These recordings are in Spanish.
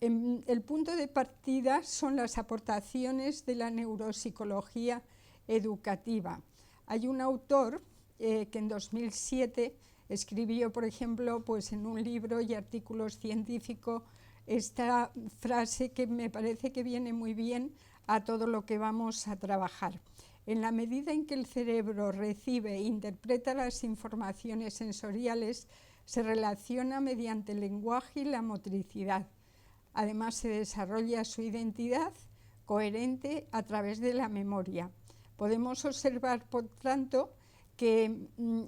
El punto de partida son las aportaciones de la neuropsicología educativa. Hay un autor que en 2007 escribió, por ejemplo, pues en un libro y artículos científicos, esta frase que me parece que viene muy bien a todo lo que vamos a trabajar. En la medida en que el cerebro recibe e interpreta las informaciones sensoriales, se relaciona mediante el lenguaje y la motricidad. Además, se desarrolla su identidad coherente a través de la memoria. Podemos observar, por tanto, que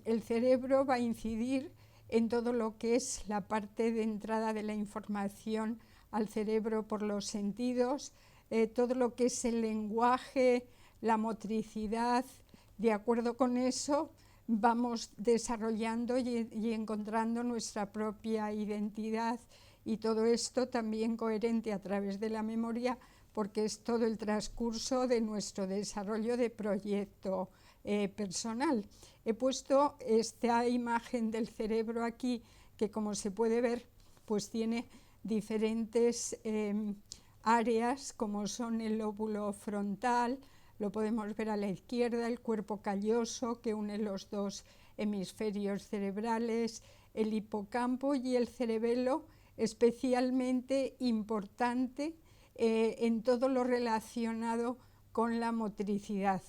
el cerebro va a incidir en todo lo que es la parte de entrada de la información al cerebro por los sentidos, todo lo que es el lenguaje, la motricidad. De acuerdo con eso, vamos desarrollando y encontrando nuestra propia identidad, y todo esto también coherente a través de la memoria, porque es todo el transcurso de nuestro desarrollo de proyecto personal. He puesto esta imagen del cerebro aquí, que como se puede ver, pues tiene diferentes áreas, como son el lóbulo frontal, lo podemos ver a la izquierda, el cuerpo calloso que une los dos hemisferios cerebrales, el hipocampo y el cerebelo, especialmente importante en todo lo relacionado con la motricidad.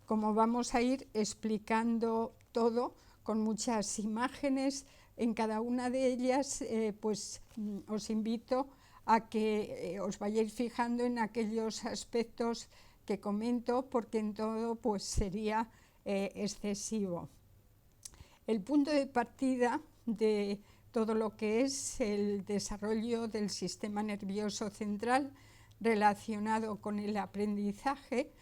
Como vamos a ir explicando todo con muchas imágenes, en cada una de ellas pues os invito a que os vayáis fijando en aquellos aspectos que comento, porque en todo pues sería excesivo. El punto de partida de todo lo que es el desarrollo del sistema nervioso central relacionado con el aprendizaje,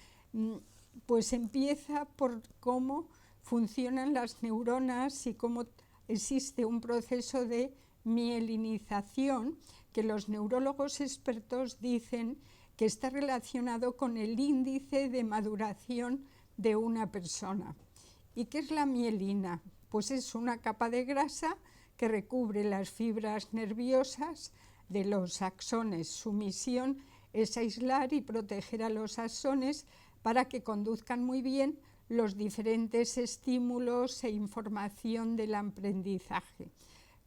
pues empieza por cómo funcionan las neuronas y cómo existe un proceso de mielinización que los neurólogos expertos dicen que está relacionado con el índice de maduración de una persona. ¿Y qué es la mielina? Pues es una capa de grasa que recubre las fibras nerviosas de los axones. Su misión es aislar y proteger a los axones para que conduzcan muy bien los diferentes estímulos e información del aprendizaje.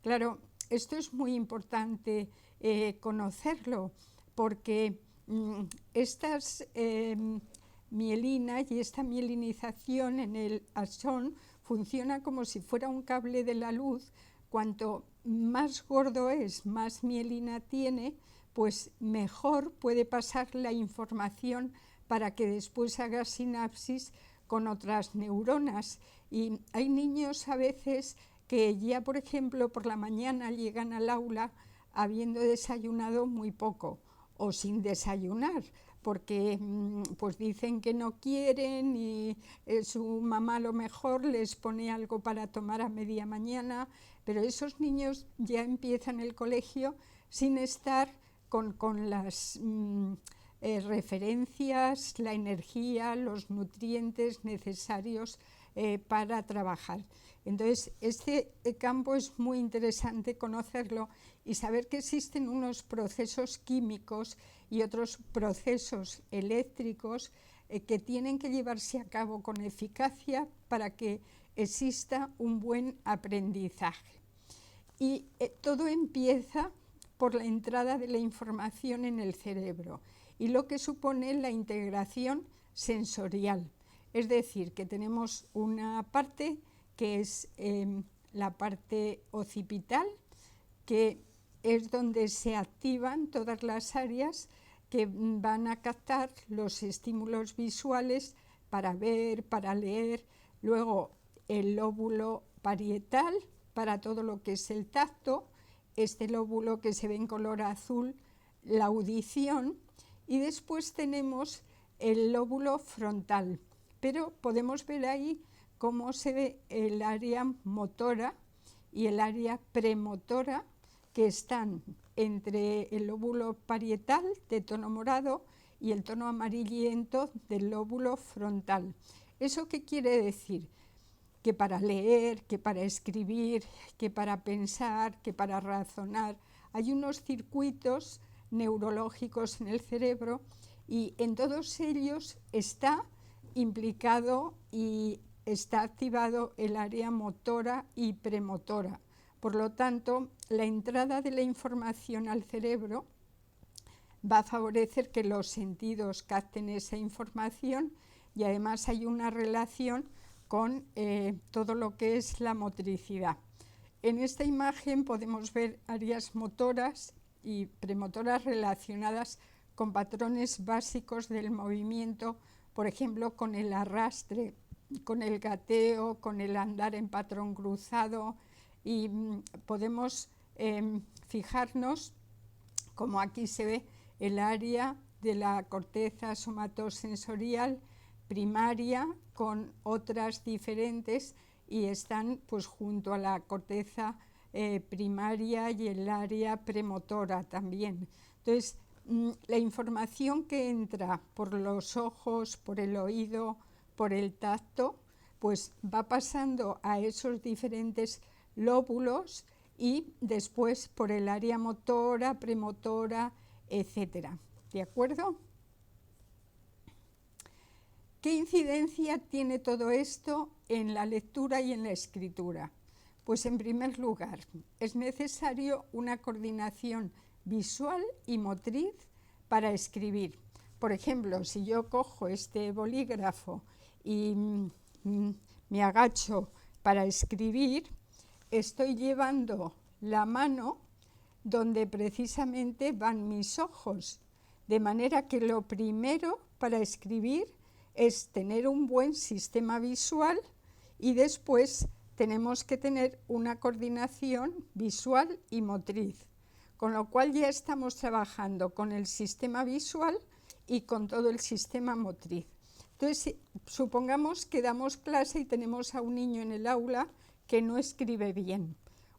Claro, esto es muy importante conocerlo, porque estas mielina y esta mielinización en el axón funciona como si fuera un cable de la luz. Cuanto más gordo es, más mielina tiene, pues mejor puede pasar la información para que después haga sinapsis con otras neuronas. Y hay niños a veces que ya, por ejemplo, por la mañana llegan al aula habiendo desayunado muy poco o sin desayunar, porque pues dicen que no quieren y su mamá a lo mejor les pone algo para tomar a media mañana, pero esos niños ya empiezan el colegio sin estar con las referencias, la energía, los nutrientes necesarios para trabajar. Entonces, este campo es muy interesante conocerlo y saber que existen unos procesos químicos y otros procesos eléctricos que tienen que llevarse a cabo con eficacia para que exista un buen aprendizaje. Y todo empieza por la entrada de la información en el cerebro y lo que supone la integración sensorial. Es decir, que tenemos una parte que es la parte occipital, que es donde se activan todas las áreas que van a captar los estímulos visuales para ver, para leer. Luego el lóbulo parietal para todo lo que es el tacto, este lóbulo que se ve en color azul, la audición, y después tenemos el lóbulo frontal. Pero podemos ver ahí cómo se ve el área motora y el área premotora, que están entre el lóbulo parietal de tono morado y el tono amarillento del lóbulo frontal. ¿Eso qué quiere decir? Que para leer, que para escribir, que para pensar, que para razonar, hay unos circuitos neurológicos en el cerebro y en todos ellos está implicado y está activado el área motora y premotora. Por lo tanto, la entrada de la información al cerebro va a favorecer que los sentidos capten esa información y además hay una relación con todo lo que es la motricidad. En esta imagen podemos ver áreas motoras y premotoras relacionadas con patrones básicos del movimiento, por ejemplo, con el arrastre, con el gateo, con el andar en patrón cruzado, y podemos fijarnos, como aquí se ve, el área de la corteza somatosensorial primaria con otras diferentes y están pues junto a la corteza primaria y el área premotora también. Entonces, la información que entra por los ojos, por el oído, por el tacto, pues va pasando a esos diferentes lóbulos y después por el área motora, premotora, etcétera. ¿De acuerdo? ¿Qué incidencia tiene todo esto en la lectura y en la escritura? Pues en primer lugar, es necesario una coordinación visual y motriz para escribir. Por ejemplo, si yo cojo este bolígrafo y me agacho para escribir, estoy llevando la mano donde precisamente van mis ojos, de manera que lo primero para escribir es tener un buen sistema visual y después tenemos que tener una coordinación visual y motriz, con lo cual ya estamos trabajando con el sistema visual y con todo el sistema motriz. Entonces, supongamos que damos clase y tenemos a un niño en el aula que no escribe bien.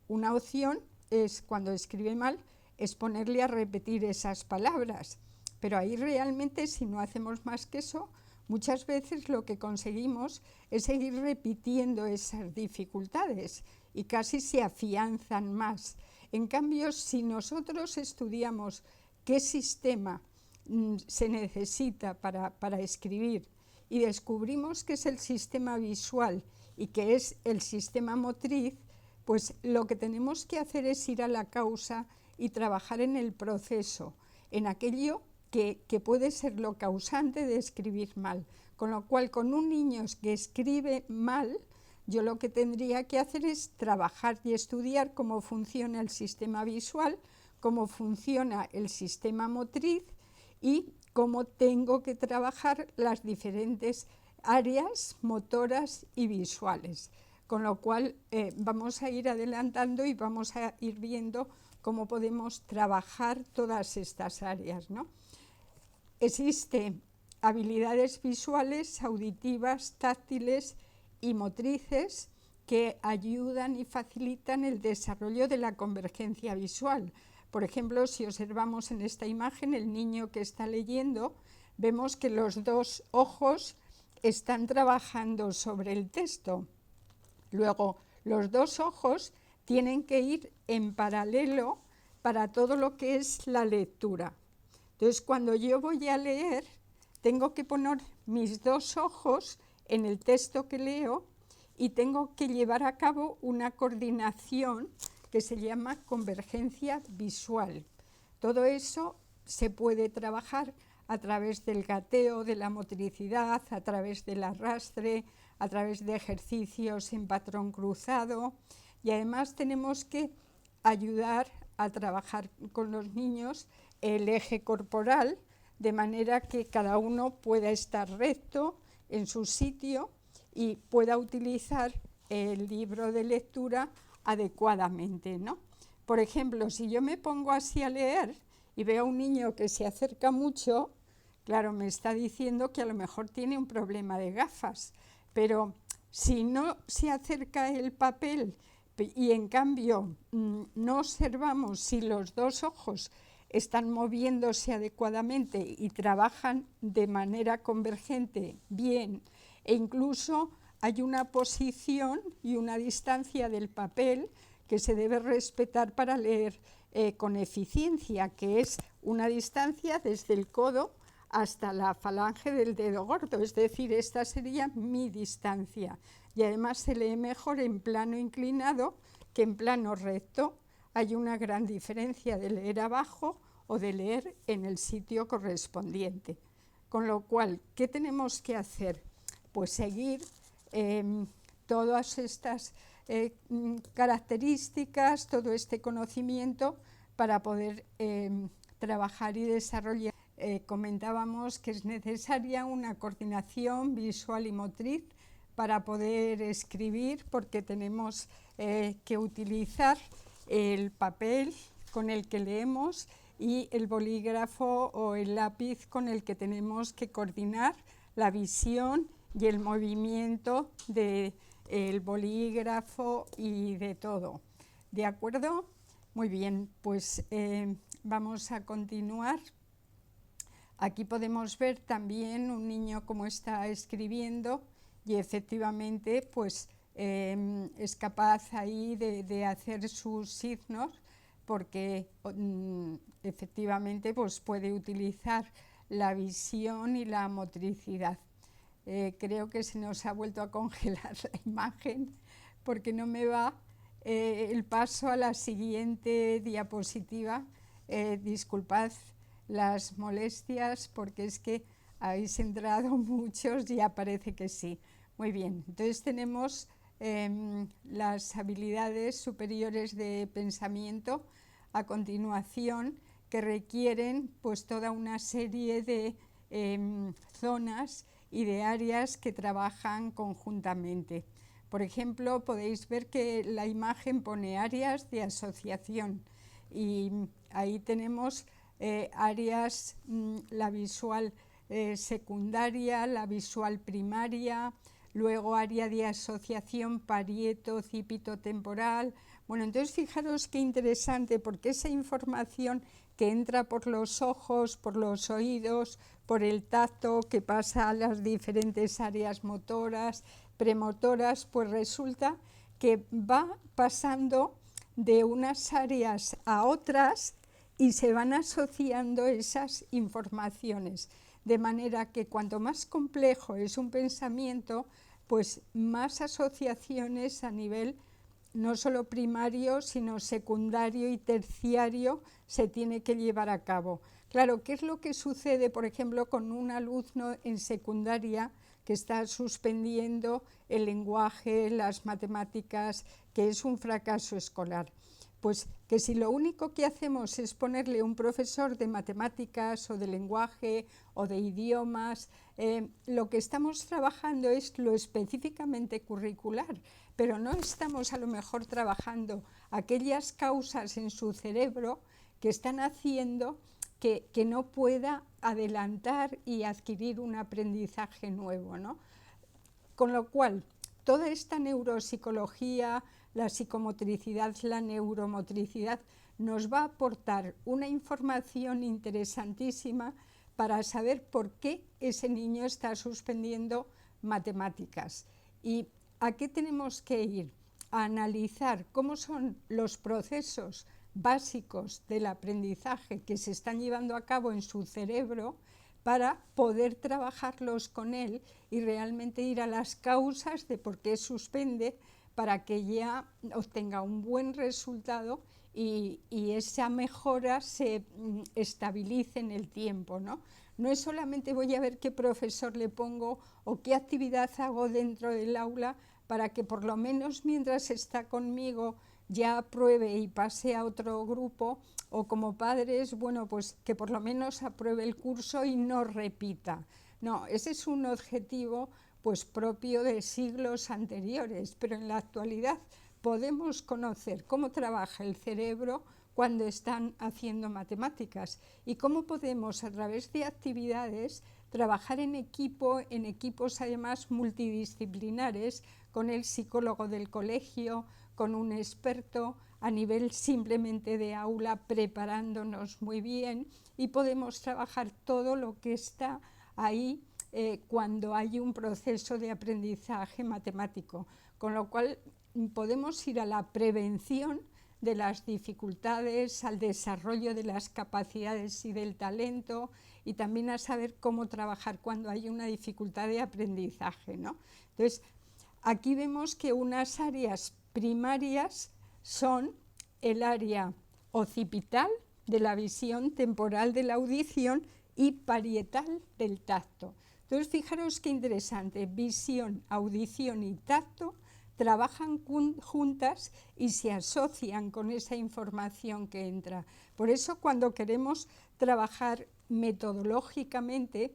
Una opción es, cuando escribe mal, es ponerle a repetir esas palabras, pero ahí realmente, si no hacemos más que eso, muchas veces lo que conseguimos es seguir repitiendo esas dificultades y casi se afianzan más. En cambio, si nosotros estudiamos qué sistema se necesita para escribir y descubrimos que es el sistema visual y que es el sistema motriz, pues lo que tenemos que hacer es ir a la causa y trabajar en el proceso, en aquello que puede ser lo causante de escribir mal. Con lo cual, con un niño que escribe mal, yo lo que tendría que hacer es trabajar y estudiar cómo funciona el sistema visual, cómo funciona el sistema motriz y cómo tengo que trabajar las diferentes áreas motoras y visuales. Con lo cual vamos a ir adelantando y vamos a ir viendo cómo podemos trabajar todas estas áreas, ¿no? Existen habilidades visuales, auditivas, táctiles y motrices que ayudan y facilitan el desarrollo de la convergencia visual. Por ejemplo, si observamos en esta imagen el niño que está leyendo, vemos que los dos ojos están trabajando sobre el texto. Luego, los dos ojos tienen que ir en paralelo para todo lo que es la lectura. Entonces, cuando yo voy a leer, tengo que poner mis dos ojos en el texto que leo y tengo que llevar a cabo una coordinación que se llama convergencia visual. Todo eso se puede trabajar a través del gateo, de la motricidad, a través del arrastre, a través de ejercicios en patrón cruzado, y además tenemos que ayudar a trabajar con los niños el eje corporal, de manera que cada uno pueda estar recto en su sitio y pueda utilizar el libro de lectura adecuadamente, ¿no? Por ejemplo, si yo me pongo así a leer y veo a un niño que se acerca mucho, claro, me está diciendo que a lo mejor tiene un problema de gafas, pero si no se acerca el papel y en cambio no observamos si los dos ojos están moviéndose adecuadamente y trabajan de manera convergente bien, e incluso hay una posición y una distancia del papel que se debe respetar para leer con eficiencia, que es una distancia desde el codo hasta la falange del dedo gordo, es decir, esta sería mi distancia. Y además se lee mejor en plano inclinado que en plano recto. Hay una gran diferencia de leer abajo o de leer en el sitio correspondiente. Con lo cual, ¿qué tenemos que hacer? Pues seguir todas estas características, todo este conocimiento para poder trabajar y desarrollar. Comentábamos que es necesaria una coordinación visual y motriz para poder escribir, porque tenemos que utilizar el papel con el que leemos y el bolígrafo o el lápiz con el que tenemos que coordinar la visión y el movimiento del bolígrafo y de todo. ¿De acuerdo? Muy bien, pues vamos a continuar. Aquí podemos ver también un niño cómo está escribiendo y efectivamente pues es capaz ahí de hacer sus signos, porque efectivamente pues puede utilizar la visión y la motricidad. Creo que se nos ha vuelto a congelar la imagen porque no me va el paso a la siguiente diapositiva. Disculpad las molestias porque es que habéis entrado muchos y ya parece que sí. Muy bien, entonces tenemos las habilidades superiores de pensamiento a continuación, que requieren pues toda una serie de zonas y de áreas que trabajan conjuntamente. Por ejemplo, podéis ver que la imagen pone áreas de asociación y ahí tenemos áreas, la visual secundaria, la visual primaria, luego área de asociación parieto-cipito-temporal. Bueno, entonces fijaros qué interesante, porque esa información que entra por los ojos, por los oídos, por el tacto, que pasa a las diferentes áreas motoras, premotoras, pues resulta que va pasando de unas áreas a otras y se van asociando esas informaciones, de manera que cuanto más complejo es un pensamiento, pues más asociaciones a nivel no solo primario, sino secundario y terciario se tiene que llevar a cabo. Claro, ¿qué es lo que sucede, por ejemplo, con un alumno en secundaria que está suspendiendo el lenguaje, las matemáticas, que es un fracaso escolar? Pues que si lo único que hacemos es ponerle un profesor de matemáticas o de lenguaje o de idiomas, lo que estamos trabajando es lo específicamente curricular, pero no estamos a lo mejor trabajando aquellas causas en su cerebro que están haciendo que no pueda adelantar y adquirir un aprendizaje nuevo, ¿no? Con lo cual, toda esta neuropsicología, la psicomotricidad, la neuromotricidad, nos va a aportar una información interesantísima para saber por qué ese niño está suspendiendo matemáticas. ¿Y a qué tenemos que ir? A analizar cómo son los procesos básicos del aprendizaje que se están llevando a cabo en su cerebro, para poder trabajarlos con él y realmente ir a las causas de por qué suspende, para que ya obtenga un buen resultado y esa mejora se estabilice en el tiempo, ¿no? No es solamente voy a ver qué profesor le pongo o qué actividad hago dentro del aula para que por lo menos mientras está conmigo ya apruebe y pase a otro grupo, o como padres, bueno, pues que por lo menos apruebe el curso y no repita. No, ese es un objetivo pues propio de siglos anteriores, pero en la actualidad podemos conocer cómo trabaja el cerebro cuando están haciendo matemáticas y cómo podemos a través de actividades trabajar en equipos además multidisciplinares, con el psicólogo del colegio, con un experto, a nivel simplemente de aula, preparándonos muy bien, y podemos trabajar todo lo que está ahí cuando hay un proceso de aprendizaje matemático, con lo cual podemos ir a la prevención de las dificultades, al desarrollo de las capacidades y del talento, y también a saber cómo trabajar cuando hay una dificultad de aprendizaje, ¿no? Entonces, aquí vemos que unas áreas primarias son el área occipital, de la visión, temporal de la audición, y parietal del tacto. Entonces, fijaros qué interesante, visión, audición y tacto trabajan juntas y se asocian con esa información que entra. Por eso, cuando queremos trabajar metodológicamente,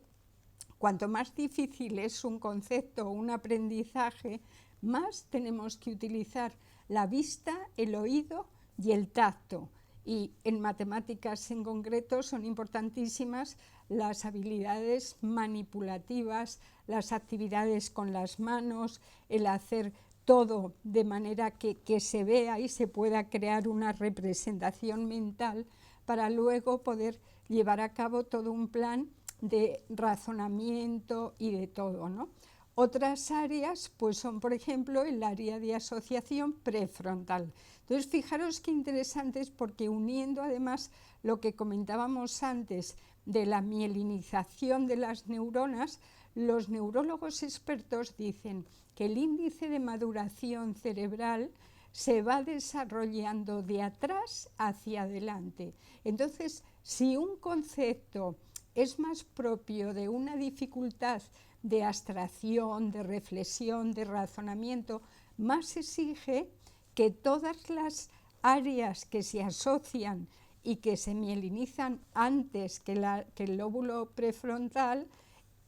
cuanto más difícil es un concepto o un aprendizaje, más tenemos que utilizar la vista, el oído y el tacto. Y en matemáticas en concreto son importantísimas las habilidades manipulativas, las actividades con las manos, el hacer todo de manera que se vea y se pueda crear una representación mental para luego poder llevar a cabo todo un plan de razonamiento y de todo, ¿no? Otras áreas pues son, por ejemplo, el área de asociación prefrontal. Entonces, fijaros qué interesante es, porque uniendo además lo que comentábamos antes de la mielinización de las neuronas, los neurólogos expertos dicen que el índice de maduración cerebral se va desarrollando de atrás hacia adelante. Entonces, si un concepto es más propio de una dificultad de abstracción, de reflexión, de razonamiento, más exige que todas las áreas que se asocian y que se mielinizan antes que el lóbulo prefrontal,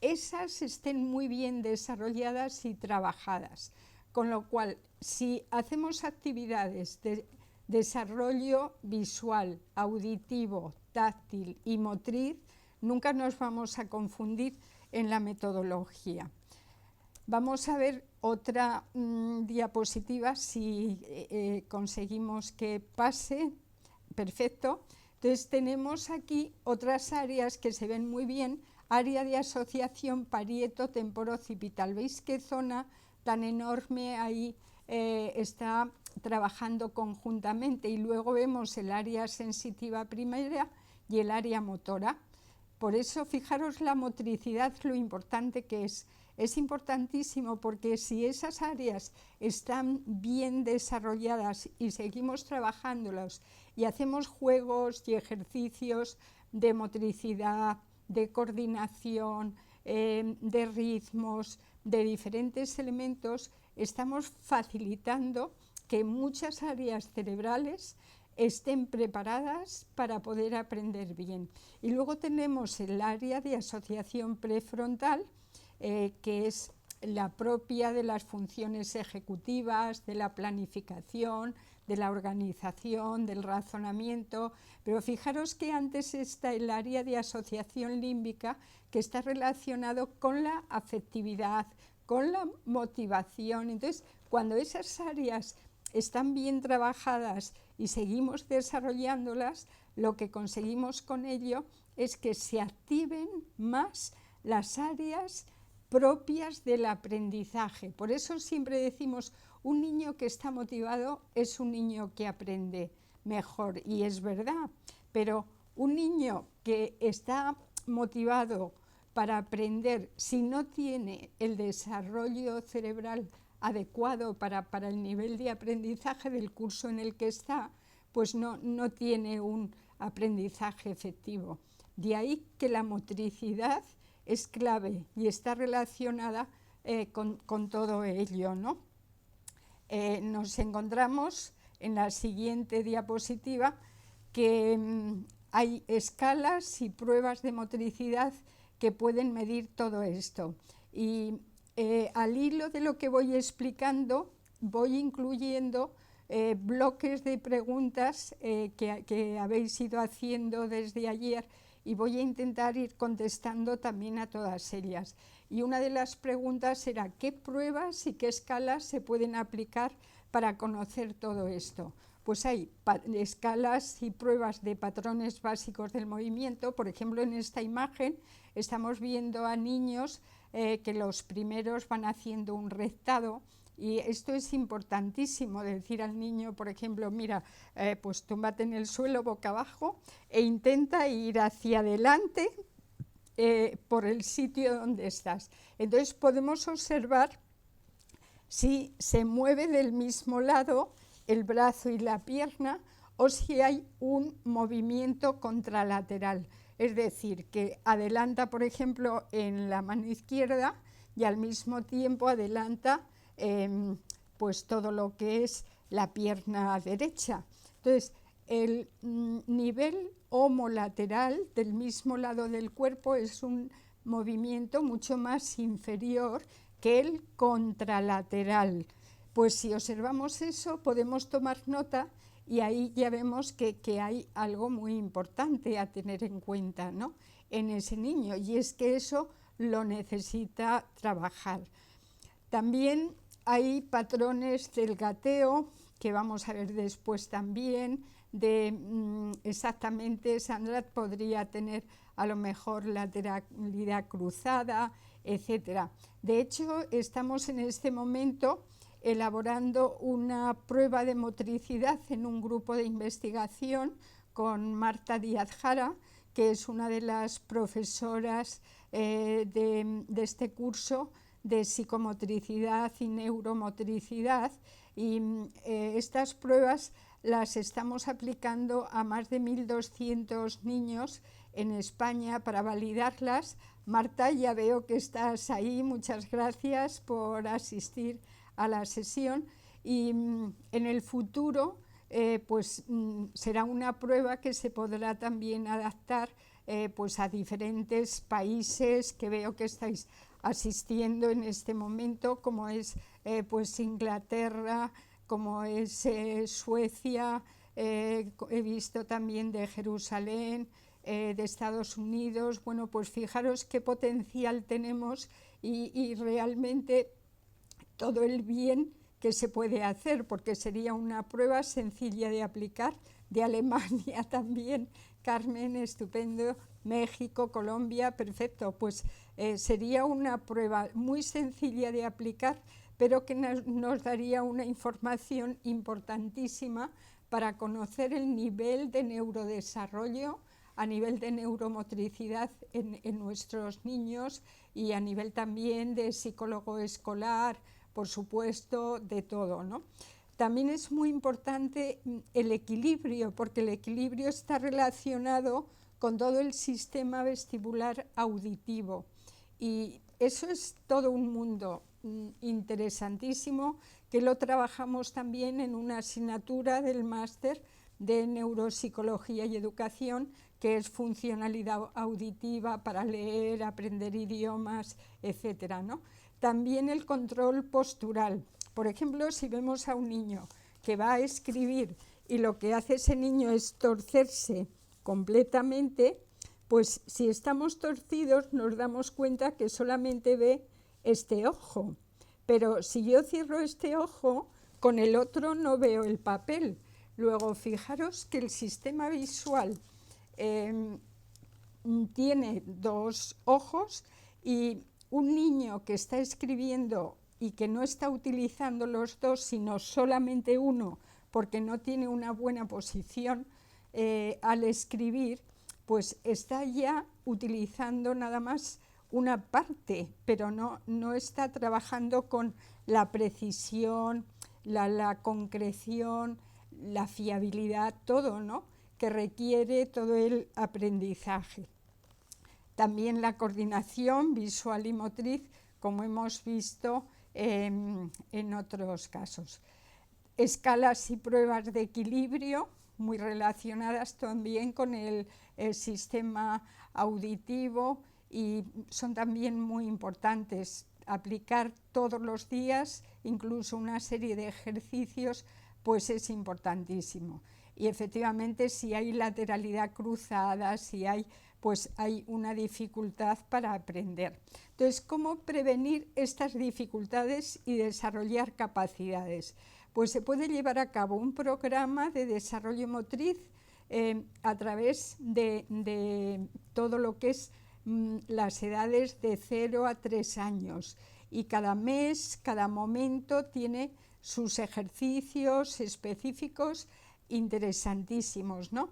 esas estén muy bien desarrolladas y trabajadas. Con lo cual, si hacemos actividades de desarrollo visual, auditivo, táctil y motriz, nunca nos vamos a confundir en la metodología. Vamos a ver otra diapositiva, si conseguimos que pase. Perfecto. Entonces tenemos aquí otras áreas que se ven muy bien. Área de asociación parieto-temporocipital. ¿Veis qué zona tan enorme ahí está trabajando conjuntamente? Y luego vemos el área sensitiva primera y el área motora. Por eso, fijaros la motricidad, lo importante que es. Es importantísimo, porque si esas áreas están bien desarrolladas y seguimos trabajándolas y hacemos juegos y ejercicios de motricidad, de coordinación, de ritmos, de diferentes elementos, estamos facilitando que muchas áreas cerebrales estén preparadas para poder aprender bien. Y luego tenemos el área de asociación prefrontal, que es la propia de las funciones ejecutivas, de la planificación, de la organización, del razonamiento. Pero fijaros que antes está el área de asociación límbica, que está relacionado con la afectividad, con la motivación. Entonces, cuando esas áreas están bien trabajadas y seguimos desarrollándolas, lo que conseguimos con ello es que se activen más las áreas propias del aprendizaje. Por eso siempre decimos, un niño que está motivado es un niño que aprende mejor, y es verdad, pero un niño que está motivado para aprender, si no tiene el desarrollo cerebral adecuado para el nivel de aprendizaje del curso en el que está, pues no tiene un aprendizaje efectivo. De ahí que la motricidad es clave y está relacionada con todo ello, ¿no? Nos encontramos en la siguiente diapositiva que hay escalas y pruebas de motricidad que pueden medir todo esto. Y al hilo de lo que voy explicando, voy incluyendo bloques de preguntas que habéis ido haciendo desde ayer, y voy a intentar ir contestando también a todas ellas. Y una de las preguntas era: ¿qué pruebas y qué escalas se pueden aplicar para conocer todo esto? Pues hay escalas y pruebas de patrones básicos del movimiento. Por ejemplo, en esta imagen estamos viendo a niños que los primeros van haciendo un rectado, Y esto es importantísimo, decir al niño, por ejemplo, mira, pues túmbate en el suelo boca abajo e intenta ir hacia adelante por el sitio donde estás. Entonces podemos observar si se mueve del mismo lado el brazo y la pierna o si hay un movimiento contralateral. Es decir, que adelanta, por ejemplo, en la mano izquierda y al mismo tiempo adelanta pues todo lo que es la pierna derecha. Entonces, el nivel homolateral del mismo lado del cuerpo es un movimiento mucho más inferior que el contralateral. Pues si observamos eso, podemos tomar nota y ahí ya vemos que hay algo muy importante a tener en cuenta, ¿no?, en ese niño, y es que eso lo necesita trabajar. También hay patrones del gateo, que vamos a ver después también, de exactamente, Sandra podría tener a lo mejor lateralidad cruzada, etc. De hecho, estamos en este momento elaborando una prueba de motricidad en un grupo de investigación con Marta Díaz Jara, que es una de las profesoras de este curso de psicomotricidad y neuromotricidad, y estas pruebas las estamos aplicando a más de 1.200 niños en España para validarlas. Marta, ya veo que estás ahí, muchas gracias por asistir a la sesión, y en el futuro será una prueba que se podrá también adaptar pues a diferentes países que veo que estáis asistiendo en este momento, como es pues Inglaterra, como es Suecia, he visto también de Jerusalén, de Estados Unidos. Bueno, pues fijaros qué potencial tenemos y realmente todo el bien que se puede hacer, porque sería una prueba sencilla de aplicar. De Alemania también, Carmen, estupendo, México, Colombia, perfecto, pues sería una prueba muy sencilla de aplicar, pero que nos daría una información importantísima para conocer el nivel de neurodesarrollo, a nivel de neuromotricidad en nuestros niños, y a nivel también de psicólogo escolar, por supuesto, de todo, ¿no? También es muy importante el equilibrio, porque el equilibrio está relacionado con todo el sistema vestibular auditivo, y eso es todo un mundo interesantísimo, que lo trabajamos también en una asignatura del máster de Neuropsicología y Educación, que es funcionalidad auditiva para leer, aprender idiomas, etcétera, ¿no? También el control postural. Por ejemplo, si vemos a un niño que va a escribir y lo que hace ese niño es torcerse completamente, pues si estamos torcidos nos damos cuenta que solamente ve este ojo. Pero si yo cierro este ojo, con el otro no veo el papel. Luego, fijaros que el sistema visual tiene dos ojos, y un niño que está escribiendo y que no está utilizando los dos, sino solamente uno, porque no tiene una buena posición al escribir, pues está ya utilizando nada más una parte, pero no está trabajando con la precisión, la concreción, la fiabilidad, todo, ¿no?, que requiere todo el aprendizaje. También la coordinación visual y motriz, como hemos visto en otros casos. Escalas y pruebas de equilibrio, muy relacionadas también con el sistema auditivo, y son también muy importantes. Aplicar todos los días, incluso una serie de ejercicios, pues es importantísimo. Y efectivamente, si hay lateralidad cruzada, si hay, pues hay una dificultad para aprender. Entonces, ¿cómo prevenir estas dificultades y desarrollar capacidades? Pues se puede llevar a cabo un programa de desarrollo motriz a través de todo lo que es las edades de 0 a 3 años, y cada mes, cada momento tiene sus ejercicios específicos interesantísimos, ¿no?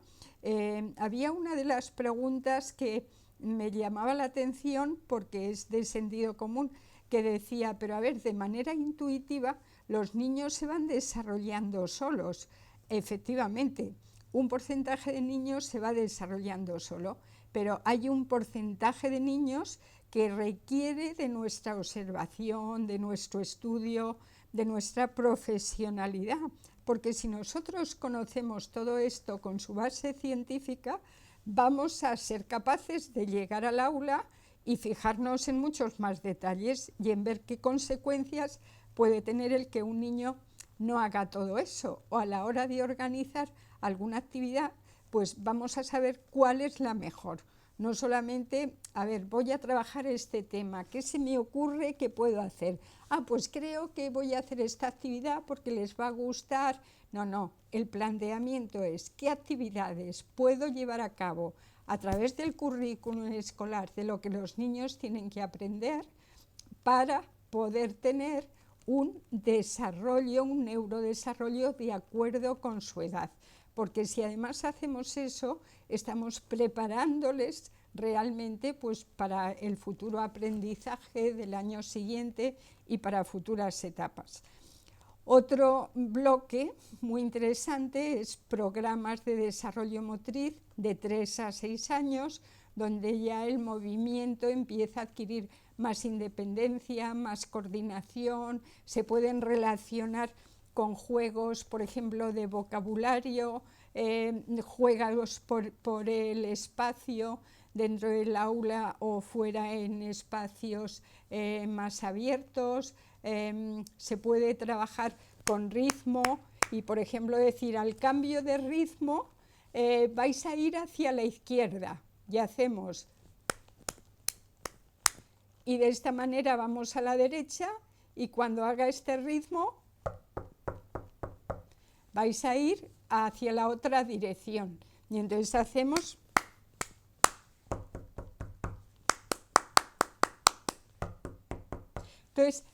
Había una de las preguntas que me llamaba la atención porque es de sentido común, que decía, pero a ver, de manera intuitiva los niños se van desarrollando solos. Efectivamente, un porcentaje de niños se va desarrollando solo, pero hay un porcentaje de niños que requiere de nuestra observación, de nuestro estudio, de nuestra profesionalidad, porque si nosotros conocemos todo esto con su base científica, vamos a ser capaces de llegar al aula y fijarnos en muchos más detalles y en ver qué consecuencias puede tener el que un niño no haga todo eso, o a la hora de organizar alguna actividad, pues vamos a saber cuál es la mejor. No solamente, a ver, voy a trabajar este tema, ¿qué se me ocurre que puedo hacer? Ah, pues creo que voy a hacer esta actividad porque les va a gustar. No, el planteamiento es qué actividades puedo llevar a cabo a través del currículum escolar, de lo que los niños tienen que aprender, para poder tener un desarrollo, un neurodesarrollo de acuerdo con su edad. Porque si además hacemos eso, estamos preparándoles realmente pues, para el futuro aprendizaje del año siguiente y para futuras etapas. Otro bloque muy interesante es programas de desarrollo motriz de 3 a 6 años, donde ya el movimiento empieza a adquirir más independencia, más coordinación, se pueden relacionar con juegos, por ejemplo, de vocabulario, juegos por el espacio dentro del aula o fuera en espacios más abiertos. Se puede trabajar con ritmo y, por ejemplo, decir al cambio de ritmo vais a ir hacia la izquierda y hacemos, y de esta manera vamos a la derecha y cuando haga este ritmo vais a ir hacia la otra dirección y entonces hacemos. Entonces,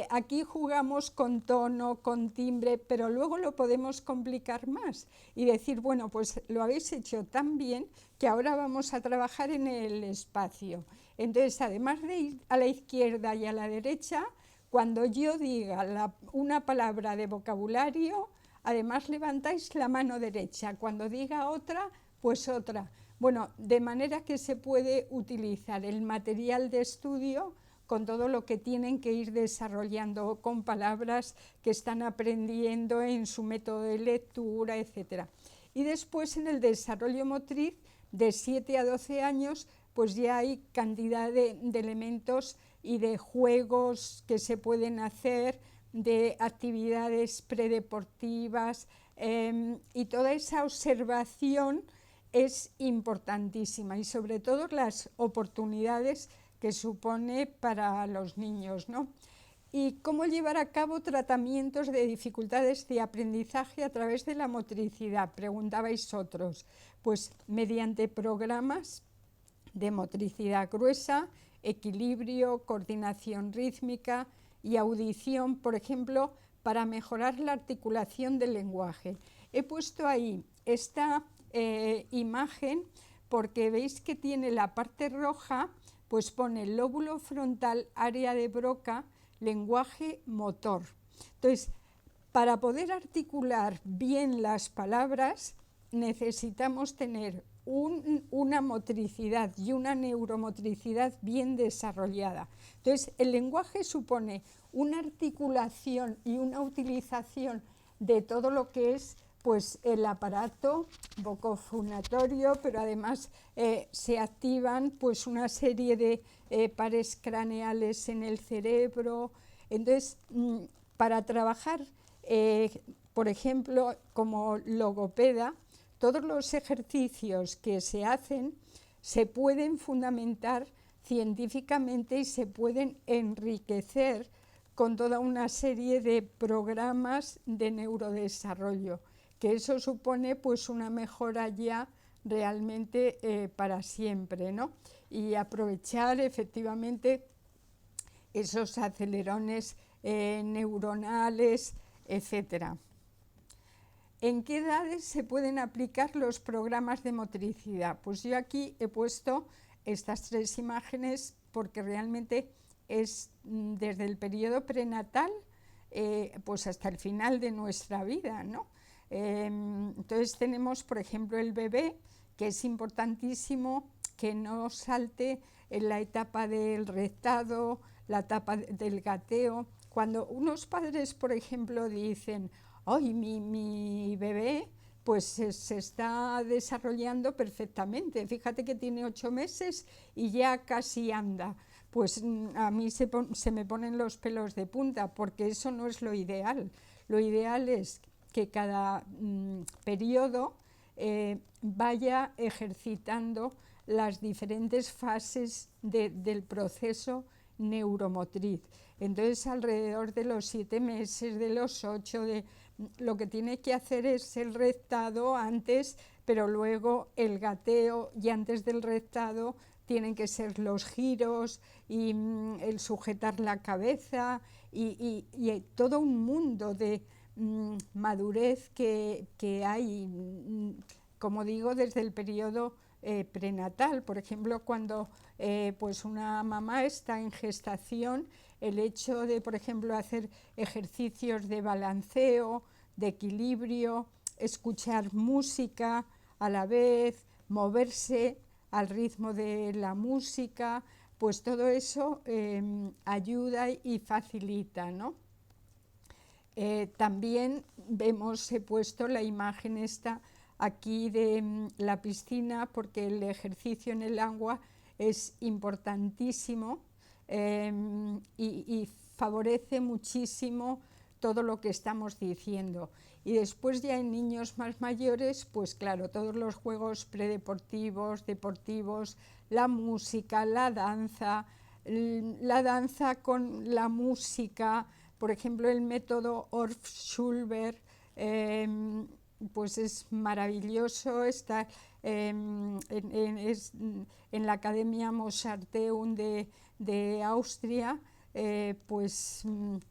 aquí jugamos con tono, con timbre, pero luego lo podemos complicar más y decir, bueno, pues lo habéis hecho tan bien que ahora vamos a trabajar en el espacio. Entonces, además de ir a la izquierda y a la derecha, cuando yo diga una palabra de vocabulario, además levantáis la mano derecha. Cuando diga otra, pues otra. Bueno, de manera que se puede utilizar el material de estudio con todo lo que tienen que ir desarrollando con palabras que están aprendiendo en su método de lectura, etc. Y después en el desarrollo motriz de 7 a 12 años, pues ya hay cantidad de elementos y de juegos que se pueden hacer, de actividades predeportivas, y toda esa observación es importantísima y sobre todo las oportunidades que supone para los niños, ¿no? Y cómo llevar a cabo tratamientos de dificultades de aprendizaje a través de la motricidad, preguntabais otros. Pues mediante programas de motricidad gruesa, equilibrio, coordinación rítmica y audición, por ejemplo, para mejorar la articulación del lenguaje. He puesto ahí esta imagen porque veis que tiene la parte roja, pues pone lóbulo frontal, área de Broca, lenguaje motor. Entonces, para poder articular bien las palabras, necesitamos tener una motricidad y una neuromotricidad bien desarrollada. Entonces, el lenguaje supone una articulación y una utilización de todo lo que es pues el aparato vocofonatorio, pero además se activan pues una serie de pares craneales en el cerebro. Entonces, para trabajar, por ejemplo, como logopeda, todos los ejercicios que se hacen se pueden fundamentar científicamente y se pueden enriquecer con toda una serie de programas de neurodesarrollo, que eso supone pues una mejora ya realmente para siempre, ¿no? Y aprovechar efectivamente esos acelerones neuronales, etc. ¿En qué edades se pueden aplicar los programas de motricidad? Pues yo aquí he puesto estas 3 imágenes porque realmente es desde el periodo prenatal pues hasta el final de nuestra vida, ¿no? Entonces tenemos, por ejemplo, el bebé, que es importantísimo que no salte en la etapa del rectado, la etapa del gateo. Cuando unos padres, por ejemplo, dicen, ¡ay, mi bebé pues se está desarrollando perfectamente! Fíjate que tiene 8 meses y ya casi anda. Pues a mí se me ponen los pelos de punta, porque eso no es lo ideal. Lo ideal es que cada periodo vaya ejercitando las diferentes fases del proceso neuromotriz. Entonces, alrededor de los 7 meses, de los 8, lo que tiene que hacer es el rectado antes, pero luego el gateo, y antes del rectado tienen que ser los giros y el sujetar la cabeza y todo un mundo de madurez que hay, como digo, desde el periodo prenatal. Por ejemplo, cuando pues una mamá está en gestación, el hecho de, por ejemplo, hacer ejercicios de balanceo, de equilibrio, escuchar música a la vez, moverse al ritmo de la música, pues todo eso ayuda y facilita, ¿no? También vemos, he puesto la imagen esta aquí de la piscina, porque el ejercicio en el agua es importantísimo y favorece muchísimo todo lo que estamos diciendo. Y después ya en niños más mayores, pues claro, todos los juegos predeportivos, deportivos, la música, la danza con la música, por ejemplo el método Orff-Schulberg, pues es maravilloso. Está en la Academia Mozarteum de Austria, pues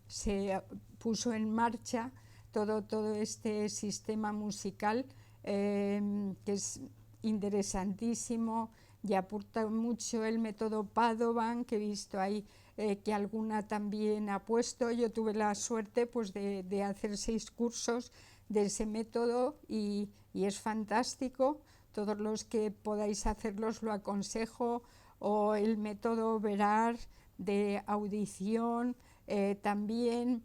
se puso en marcha todo este sistema musical que es interesantísimo, y aporta mucho el método Padovan, que he visto ahí que alguna también ha puesto. Yo tuve la suerte pues de hacer 6 cursos de ese método y es fantástico. Todos los que podáis hacerlos lo aconsejo. O el método Verard de audición, también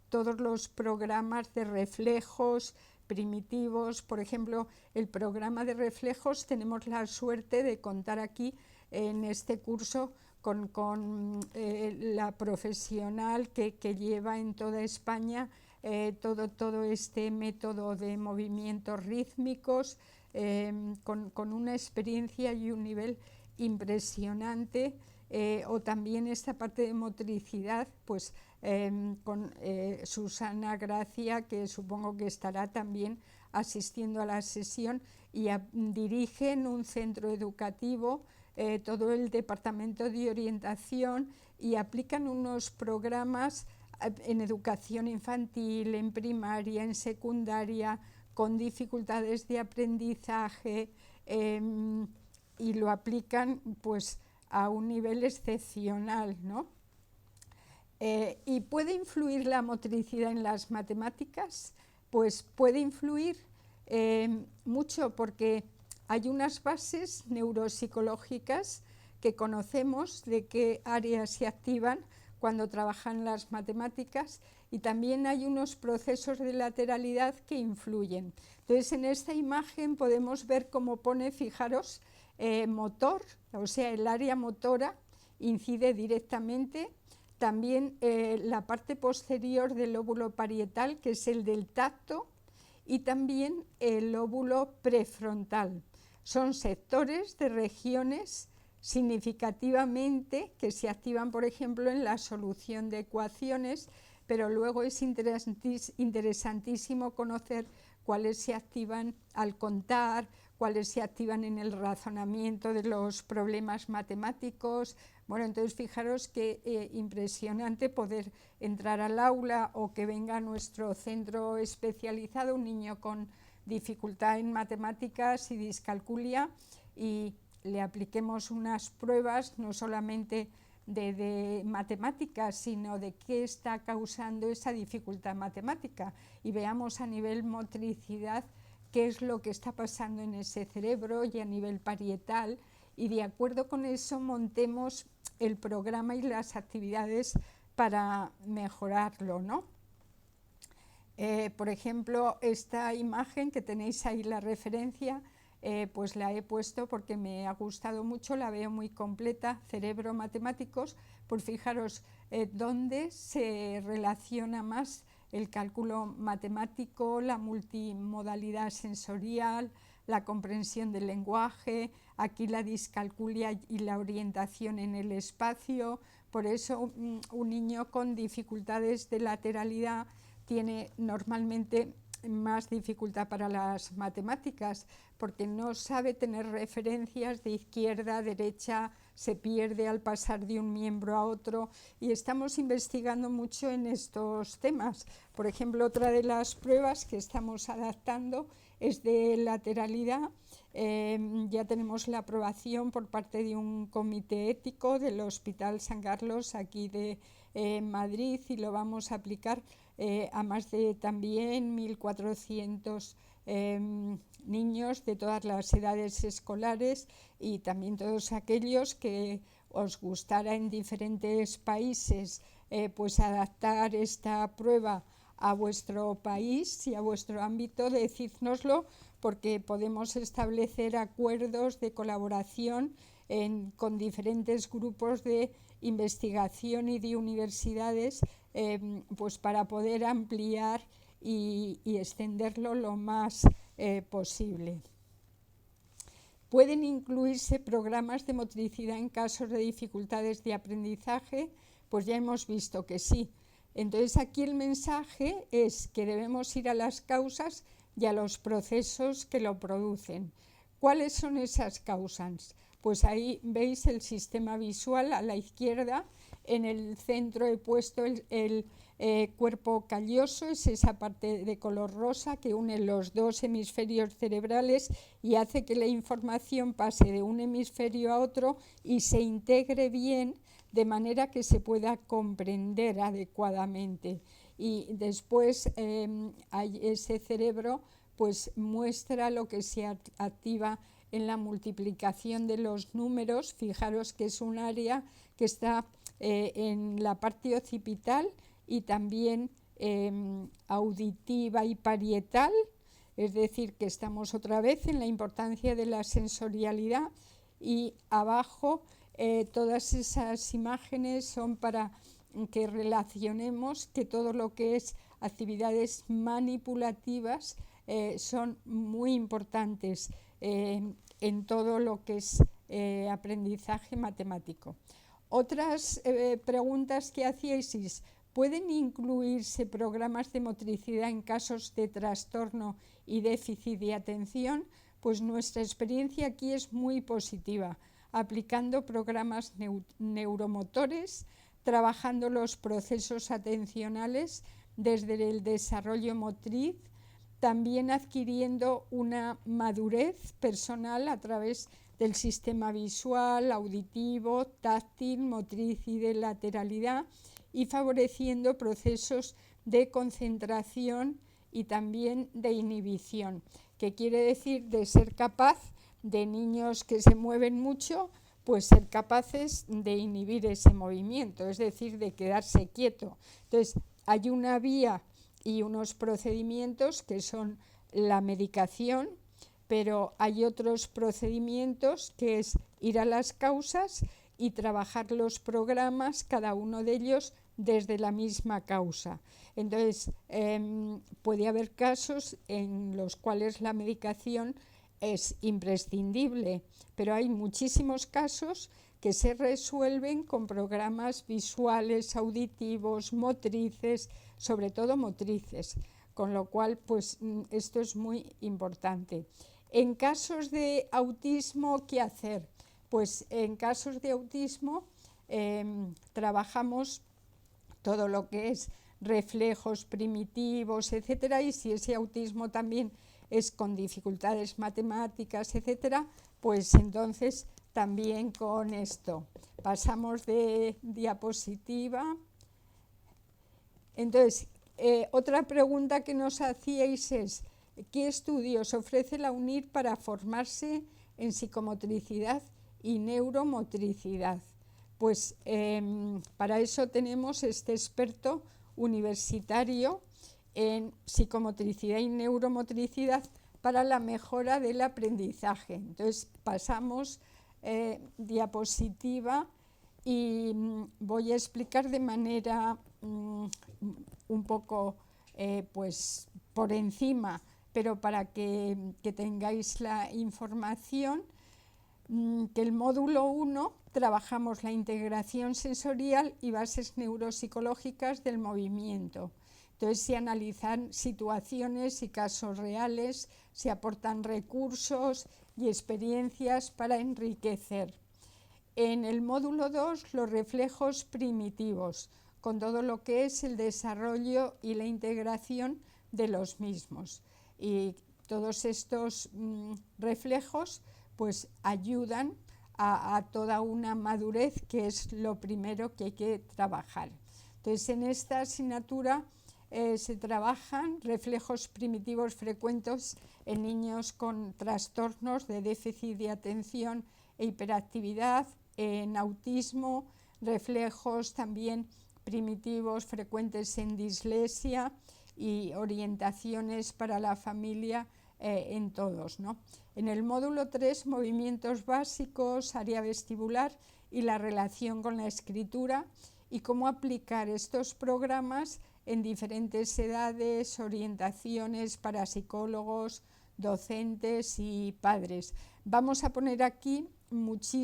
todos los programas de reflejos primitivos. Por ejemplo, el programa de reflejos tenemos la suerte de contar aquí en este curso con la profesional que lleva en toda España todo este método de movimientos rítmicos, con una experiencia y un nivel impresionante. O también esta parte de motricidad, pues con Susana Gracia, que supongo que estará también asistiendo a la sesión, y dirige en un centro educativo todo el departamento de orientación, y aplican unos programas en educación infantil, en primaria, en secundaria, con dificultades de aprendizaje, y lo aplican pues a un nivel excepcional, ¿no? ¿Y puede influir la motricidad en las matemáticas? Pues puede influir mucho, porque hay unas bases neuropsicológicas que conocemos de qué áreas se activan cuando trabajan las matemáticas, y también hay unos procesos de lateralidad que influyen. Entonces, en esta imagen podemos ver cómo pone, fijaros, motor, o sea, el área motora incide directamente. También la parte posterior del lóbulo parietal, que es el del tacto, y también el lóbulo prefrontal. Son sectores de regiones significativamente que se activan, por ejemplo, en la solución de ecuaciones, pero luego es interesantísimo conocer cuáles se activan al contar, cuáles se activan en el razonamiento de los problemas matemáticos. Bueno, entonces fijaros qué impresionante poder entrar al aula o que venga a nuestro centro especializado un niño con dificultad en matemáticas y discalculia y le apliquemos unas pruebas no solamente de matemáticas, sino de qué está causando esa dificultad matemática y veamos a nivel motricidad qué es lo que está pasando en ese cerebro y a nivel parietal, y de acuerdo con eso montemos el programa y las actividades para mejorarlo, ¿no? Por ejemplo, esta imagen que tenéis ahí, la referencia, pues la he puesto porque me ha gustado mucho, la veo muy completa, cerebro matemáticos. Pues fijaros dónde se relaciona más el cálculo matemático, la multimodalidad sensorial, la comprensión del lenguaje, aquí la discalculia y la orientación en el espacio. Por eso un niño con dificultades de lateralidad tiene normalmente más dificultad para las matemáticas porque no sabe tener referencias de izquierda a derecha, se pierde al pasar de un miembro a otro, y estamos investigando mucho en estos temas. Por ejemplo, otra de las pruebas que estamos adaptando es de lateralidad. Ya tenemos la aprobación por parte de un comité ético del Hospital San Carlos aquí de Madrid, y lo vamos a aplicar a más de también 1.400 niños de todas las edades escolares, y también todos aquellos que os gustara en diferentes países pues adaptar esta prueba a vuestro país y a vuestro ámbito, decídnoslo, porque podemos establecer acuerdos de colaboración con diferentes grupos de investigación y de universidades pues para poder ampliar y extenderlo lo más posible. ¿Pueden incluirse programas de motricidad en casos de dificultades de aprendizaje? Pues ya hemos visto que sí. Entonces aquí el mensaje es que debemos ir a las causas y a los procesos que lo producen. ¿Cuáles son esas causas? Pues ahí veis el sistema visual a la izquierda. En el centro he puesto el cuerpo calloso, es esa parte de color rosa que une los dos hemisferios cerebrales y hace que la información pase de un hemisferio a otro y se integre bien de manera que se pueda comprender adecuadamente. Y después ese cerebro pues muestra lo que se activa en la multiplicación de los números. Fijaros que es un área que está en la parte occipital y también auditiva y parietal, es decir, que estamos otra vez en la importancia de la sensorialidad, y abajo todas esas imágenes son para que relacionemos que todo lo que es actividades manipulativas son muy importantes en todo lo que es aprendizaje matemático. Otras preguntas que hacíais es: ¿pueden incluirse programas de motricidad en casos de trastorno y déficit de atención? Pues nuestra experiencia aquí es muy positiva, aplicando programas neuromotores, trabajando los procesos atencionales desde el desarrollo motriz, también adquiriendo una madurez personal a través del sistema visual, auditivo, táctil, motriz y de lateralidad, y favoreciendo procesos de concentración y también de inhibición, que quiere decir de ser capaz de niños que se mueven mucho, pues ser capaces de inhibir ese movimiento, es decir, de quedarse quieto. Entonces, hay una vía y unos procedimientos que son la medicación, pero hay otros procedimientos que es ir a las causas y trabajar los programas, cada uno de ellos desde la misma causa. Entonces, puede haber casos en los cuales la medicación es imprescindible, pero hay muchísimos casos que se resuelven con programas visuales, auditivos, motrices, sobre todo motrices, con lo cual pues esto es muy importante. En casos de autismo, ¿qué hacer? Pues en casos de autismo trabajamos todo lo que es reflejos primitivos, etcétera, y si ese autismo también es con dificultades matemáticas, etcétera, pues entonces también con esto. Pasamos de diapositiva. Entonces, otra pregunta que nos hacíais es, ¿qué estudios ofrece la UNIR para formarse en psicomotricidad y neuromotricidad? Pues para eso tenemos este experto universitario en psicomotricidad y neuromotricidad para la mejora del aprendizaje. Entonces pasamos diapositiva y voy a explicar de manera un poco pues por encima, pero para que tengáis la información, que el módulo 1 trabajamos la integración sensorial y bases neuropsicológicas del movimiento. Entonces se analizan situaciones y casos reales, se aportan recursos y experiencias para enriquecer. En el módulo 2, los reflejos primitivos, con todo lo que es el desarrollo y la integración de los mismos. Y todos estos reflejos pues ayudan a toda una madurez, que es lo primero que hay que trabajar. Entonces, en esta asignatura se trabajan reflejos primitivos frecuentes en niños con trastornos de déficit de atención e hiperactividad, en autismo, reflejos también primitivos frecuentes en dislexia y orientaciones para la familia en todos, ¿no? En el módulo 3, movimientos básicos, área vestibular y la relación con la escritura y cómo aplicar estos programas en diferentes edades, orientaciones para psicólogos, docentes y padres. Vamos a poner aquí mucha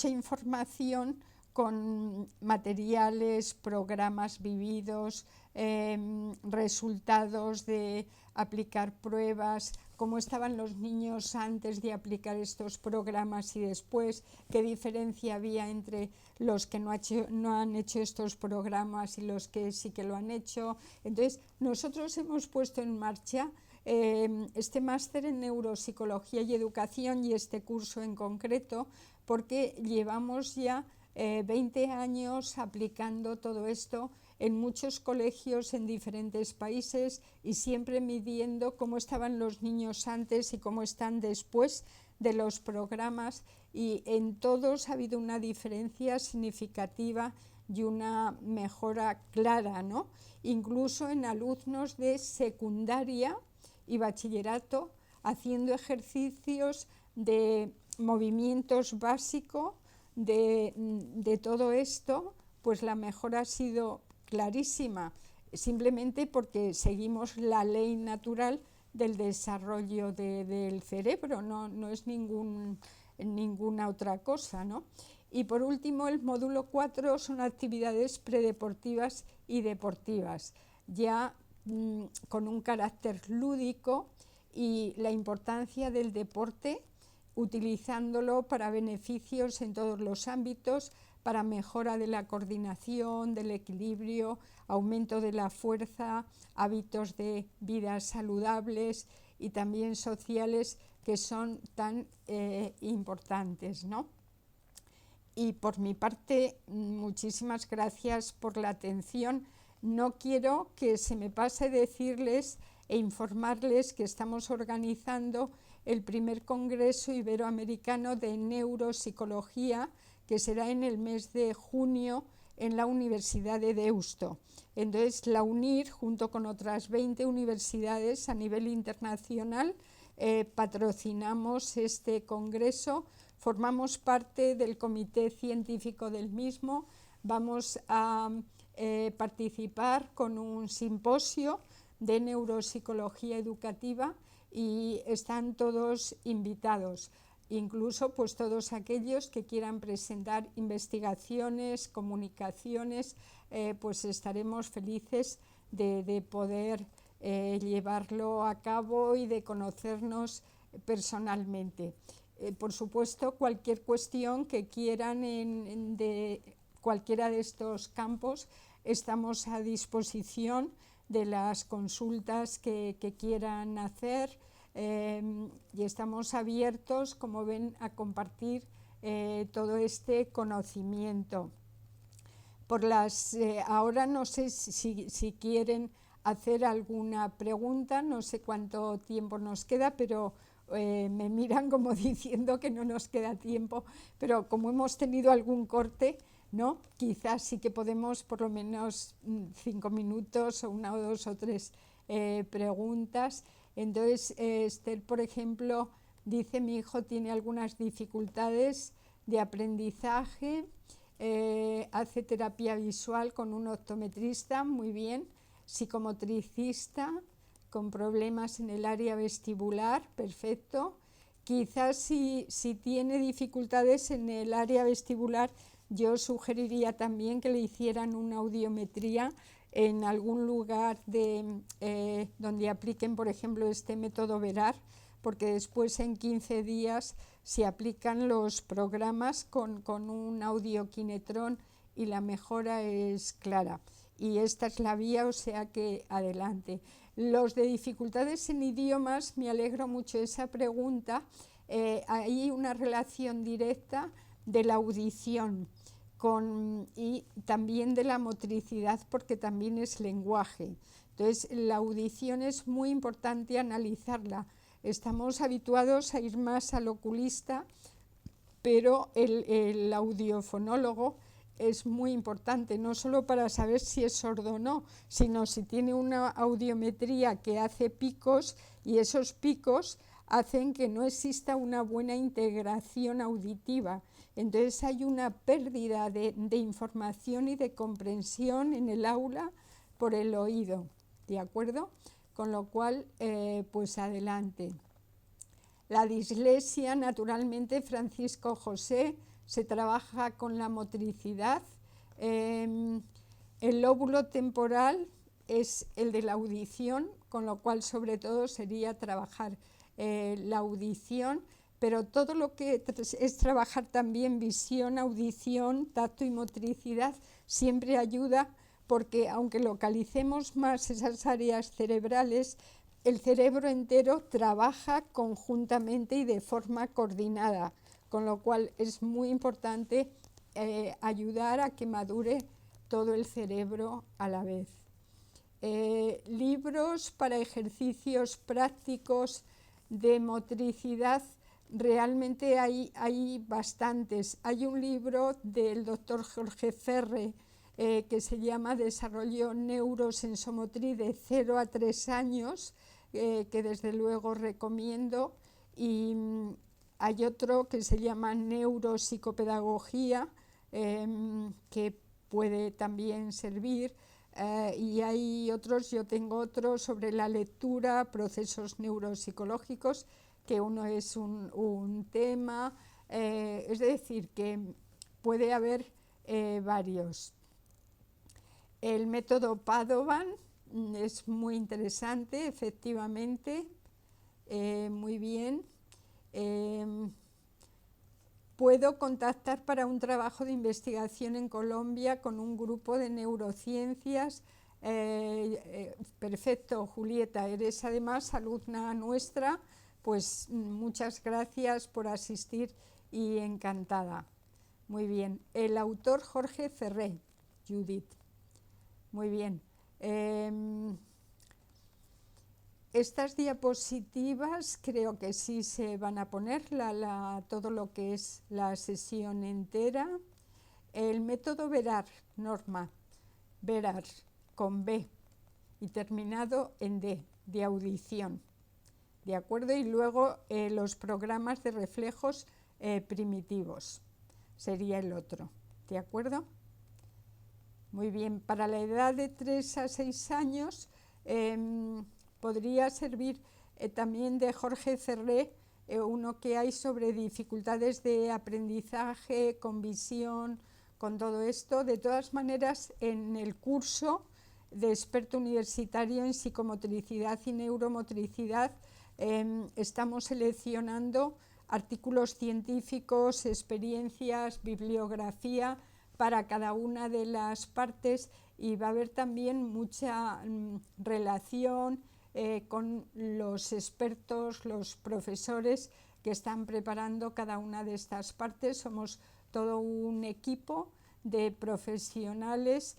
información con materiales, programas vividos, resultados de aplicar pruebas, cómo estaban los niños antes de aplicar estos programas y después, qué diferencia había entre los que no han hecho estos programas y los que sí que lo han hecho. Entonces, nosotros hemos puesto en marcha este máster en neuropsicología y educación y este curso en concreto, porque llevamos ya 20 años aplicando todo esto en muchos colegios en diferentes países y siempre midiendo cómo estaban los niños antes y cómo están después de los programas, y en todos ha habido una diferencia significativa y una mejora clara, ¿no? Incluso en alumnos de secundaria y bachillerato haciendo ejercicios de movimientos básicos de todo esto, pues la mejora ha sido clarísima, simplemente porque seguimos la ley natural del desarrollo del cerebro, no es ninguna otra cosa, ¿no? Y por último, el módulo 4 son actividades predeportivas y deportivas, ya con un carácter lúdico, y la importancia del deporte, utilizándolo para beneficios en todos los ámbitos, para mejora de la coordinación, del equilibrio, aumento de la fuerza, hábitos de vida saludables y también sociales, que son tan importantes, ¿no? Y por mi parte, muchísimas gracias por la atención. No quiero que se me pase decirles e informarles que estamos organizando el primer Congreso Iberoamericano de Neuropsicología, que será en el mes de junio en la Universidad de Deusto. Entonces, la UNIR, junto con otras 20 universidades a nivel internacional, patrocinamos este congreso, formamos parte del comité científico del mismo, vamos a participar con un simposio de neuropsicología educativa y están todos invitados, incluso pues todos aquellos que quieran presentar investigaciones, comunicaciones, pues estaremos felices de poder llevarlo a cabo y de conocernos personalmente. Por supuesto, cualquier cuestión que quieran de cualquiera de estos campos, estamos a disposición de las consultas que quieran hacer y estamos abiertos, como ven, a compartir todo este conocimiento. Ahora no sé si quieren hacer alguna pregunta, no sé cuánto tiempo nos queda, pero me miran como diciendo que no nos queda tiempo, pero como hemos tenido algún corte, ¿no? Quizás sí que podemos por lo menos 5 minutos o 1 o 2 o 3 preguntas. Entonces, Esther, por ejemplo, dice: mi hijo tiene algunas dificultades de aprendizaje, hace terapia visual con un optometrista, muy bien, psicomotricista, con problemas en el área vestibular, perfecto. Quizás si tiene dificultades en el área vestibular, yo sugeriría también que le hicieran una audiometría en algún lugar donde apliquen, por ejemplo, este método VERAR, porque después en 15 días se aplican los programas con un audioquinetrón y la mejora es clara. Y esta es la vía, o sea que adelante. Los de dificultades en idiomas, me alegro mucho de esa pregunta. Hay una relación directa de la audición y también de la motricidad, porque también es lenguaje. Entonces, la audición es muy importante analizarla. Estamos habituados a ir más al oculista, pero el audiofonólogo es muy importante, no solo para saber si es sordo o no, sino si tiene una audiometría que hace picos, y esos picos hacen que no exista una buena integración auditiva. Entonces hay una pérdida de información y de comprensión en el aula por el oído, ¿de acuerdo? Con lo cual, pues adelante. La dislexia, naturalmente, Francisco José, se trabaja con la motricidad. El lóbulo temporal es el de la audición, con lo cual sobre todo sería trabajar la audición, pero todo lo que es trabajar también visión, audición, tacto y motricidad siempre ayuda, porque aunque localicemos más esas áreas cerebrales, el cerebro entero trabaja conjuntamente y de forma coordinada, con lo cual es muy importante ayudar a que madure todo el cerebro a la vez. Libros para ejercicios prácticos de motricidad, realmente hay bastantes. Hay un libro del doctor Jorge Ferre que se llama Desarrollo Neurosensomotriz de 0 a 3 años, que desde luego recomiendo, y hay otro que se llama Neuropsicopedagogía, que puede también servir, y hay otros, yo tengo otro sobre la lectura, procesos neuropsicológicos, que uno es un tema, es decir, que puede haber varios. El método Padovan es muy interesante, efectivamente, muy bien. Puedo contactar para un trabajo de investigación en Colombia con un grupo de neurociencias. Perfecto, Julieta, eres además alumna nuestra, pues muchas gracias por asistir y encantada. Muy bien. El autor Jorge Ferré, Judith. Muy bien. Estas diapositivas creo que sí se van a poner, todo lo que es la sesión entera. El método VERAR, Norma, VERAR, con B y terminado en D, de audición. ¿De acuerdo? Y luego los programas de reflejos primitivos, sería el otro. ¿De acuerdo? Muy bien, para la edad de 3 a 6 años podría servir también de Jorge Ferré, uno que hay sobre dificultades de aprendizaje, con visión, con todo esto. De todas maneras, en el curso de experto universitario en psicomotricidad y neuromotricidad. Estamos seleccionando artículos científicos, experiencias, bibliografía para cada una de las partes, y va a haber también mucha relación con los expertos, los profesores que están preparando cada una de estas partes. Somos todo un equipo de profesionales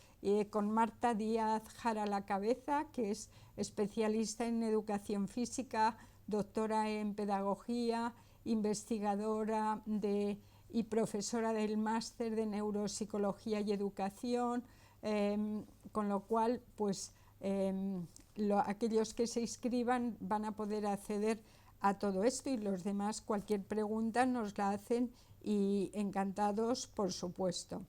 con Marta Díaz Jara a la cabeza, que es especialista en educación física, doctora en pedagogía, investigadora y profesora del máster de neuropsicología y educación, con lo cual pues aquellos que se inscriban van a poder acceder a todo esto, y los demás cualquier pregunta nos la hacen y encantados, por supuesto.